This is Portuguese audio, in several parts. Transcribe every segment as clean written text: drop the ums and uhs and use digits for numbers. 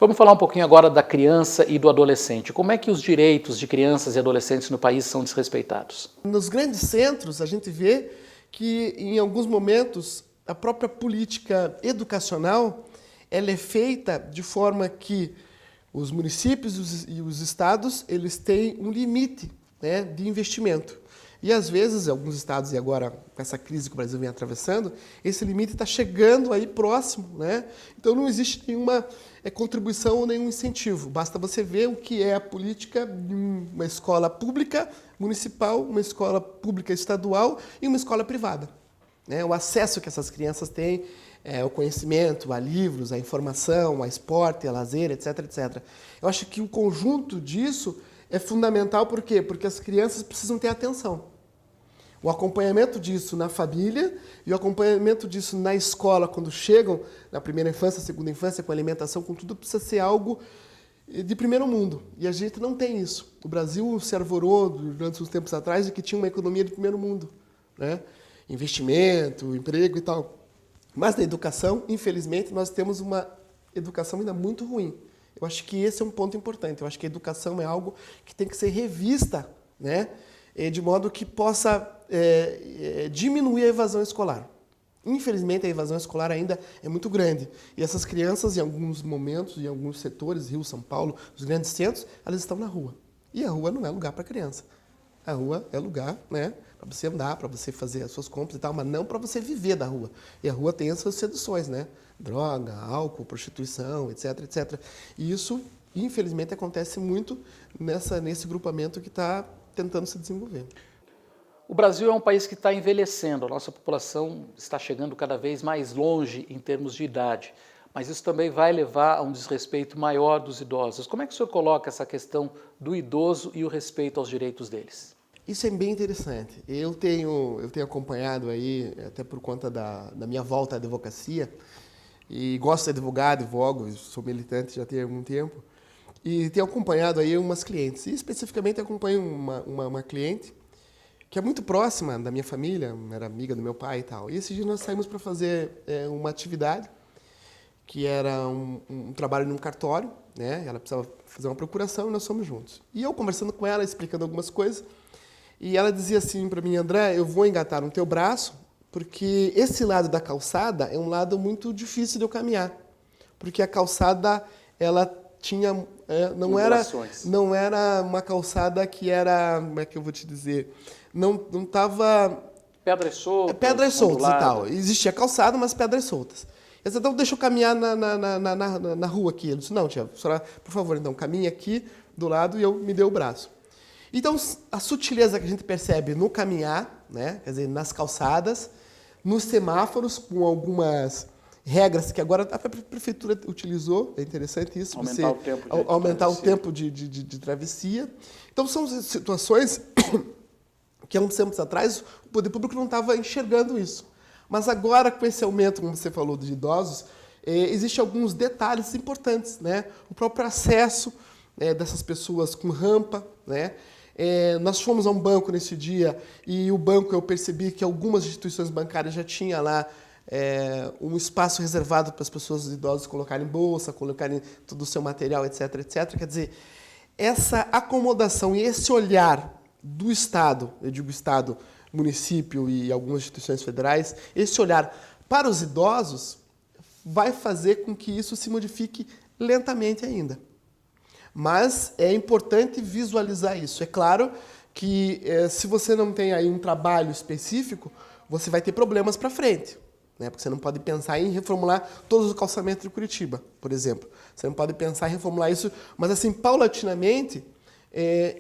Vamos falar um pouquinho agora da criança e do adolescente. Como é que os direitos de crianças e adolescentes no país são desrespeitados? Nos grandes centros, a gente vê que, em alguns momentos, a própria política educacional ela é feita de forma que os municípios e os estados eles têm um limite, né, de investimento. E, às vezes, alguns estados, e agora com essa crise que o Brasil vem atravessando, esse limite está chegando aí próximo, né? Então, não existe nenhuma contribuição ou nenhum incentivo. Basta você ver o que é a política de uma escola pública municipal, uma escola pública estadual e uma escola privada, né? O acesso que essas crianças têm ao conhecimento, a livros, a informação, a esporte, a lazer, etc, etc. Eu acho que o conjunto disso é fundamental, por quê? Porque as crianças precisam ter atenção. O acompanhamento disso na família e o acompanhamento disso na escola, quando chegam na primeira infância, segunda infância, com alimentação, com tudo, precisa ser algo de primeiro mundo. E a gente não tem isso. O Brasil se arvorou durante uns tempos atrás de que tinha uma economia de primeiro mundo, né? Investimento, emprego e tal. Mas na educação, infelizmente, nós temos uma educação ainda muito ruim. Eu acho que esse é um ponto importante. Eu acho que a educação é algo que tem que ser revista, né? De modo que possa diminuir a evasão escolar. Infelizmente, a evasão escolar ainda é muito grande. E essas crianças, em alguns momentos, em alguns setores, Rio, São Paulo, os grandes centros, elas estão na rua. E a rua não é lugar para criança. A rua é lugar, né, para você andar, para você fazer as suas compras e tal, mas não para você viver da rua. E a rua tem as suas seduções, né? Droga, álcool, prostituição, etc, etc. E isso, infelizmente, acontece muito nesse grupamento que está tentando se desenvolver. O Brasil é um país que está envelhecendo, a nossa população está chegando cada vez mais longe em termos de idade, mas isso também vai levar a um desrespeito maior dos idosos. Como é que o senhor coloca essa questão do idoso e o respeito aos direitos deles? Isso é bem interessante. Eu tenho acompanhado aí, até por conta da minha volta à advocacia, e gosto de advogar, advogo, sou militante já tem algum tempo, e tenho acompanhado aí umas clientes. E especificamente acompanho uma cliente que é muito próxima da minha família, era amiga do meu pai e tal. E esse dia nós saímos para fazer uma atividade, que era um trabalho num cartório, né? Ela precisava fazer uma procuração e nós fomos juntos. E eu conversando com ela, explicando algumas coisas, e ela dizia assim para mim: André, eu vou engatar no teu braço, porque esse lado da calçada é um lado muito difícil de eu caminhar. Porque a calçada, ela tinha... não era uma calçada que era... Como é que eu vou te dizer? Não estava... Pedras soltas. Pedras soltas e tal. Existia calçada, mas pedras soltas. Eu disse: então deixa eu caminhar na rua aqui. Ele disse: não, tia, senhora, por favor, então, caminhe aqui do lado, e eu me dei o braço. Então, a sutileza que a gente percebe no caminhar, né, quer dizer, nas calçadas, nos semáforos, com algumas regras que agora a prefeitura utilizou, é interessante isso, aumentar o tempo de travessia. Então, são situações que há uns tempos atrás o poder público não estava enxergando isso. Mas agora, com esse aumento, como você falou, de idosos, existem alguns detalhes importantes, né? O próprio acesso dessas pessoas com rampa, né? Nós fomos a um banco nesse dia e o banco, eu percebi que algumas instituições bancárias já tinham lá um espaço reservado para as pessoas idosas colocarem bolsa, colocarem todo o seu material, etc, etc. Quer dizer, essa acomodação e esse olhar do Estado, eu digo Estado, município e algumas instituições federais, esse olhar para os idosos vai fazer com que isso se modifique lentamente ainda. Mas é importante visualizar isso. É claro que se você não tem aí um trabalho específico, você vai ter problemas para frente, né? Porque você não pode pensar em reformular todos os calçamentos de Curitiba, por exemplo. Você não pode pensar em reformular isso, mas assim, paulatinamente,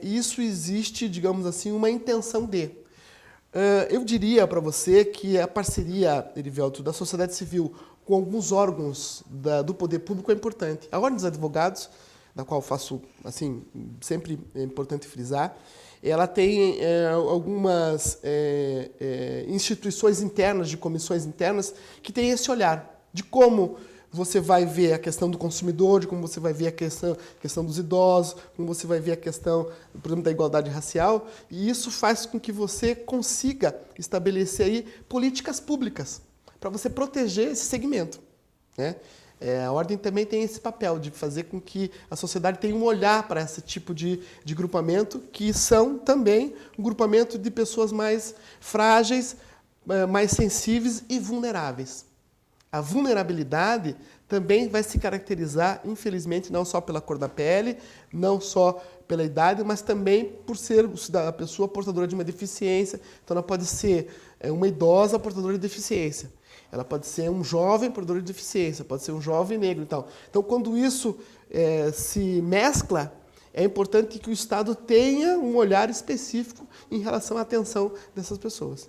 isso existe, digamos assim, uma intenção de. Eu diria para você que a parceria, Erivelto, da sociedade civil com alguns órgãos do poder público é importante. A Ordem dos Advogados, da qual faço, assim, sempre é importante frisar, ela tem algumas instituições internas, de comissões internas, que têm esse olhar de como você vai ver a questão do consumidor, de como você vai ver a questão dos idosos, como você vai ver a questão, por exemplo, da igualdade racial, e isso faz com que você consiga estabelecer aí políticas públicas para você proteger esse segmento, né? A ordem também tem esse papel de fazer com que a sociedade tenha um olhar para esse tipo de grupamento, que são também um grupamento de pessoas mais frágeis, mais sensíveis e vulneráveis. A vulnerabilidade também vai se caracterizar, infelizmente, não só pela cor da pele, não só pela idade, mas também por ser a pessoa portadora de uma deficiência. Então, ela pode ser uma idosa portadora de deficiência. Ela pode ser um jovem portador de deficiência, pode ser um jovem negro e tal. Então, quando isso se mescla, é importante que o Estado tenha um olhar específico em relação à atenção dessas pessoas.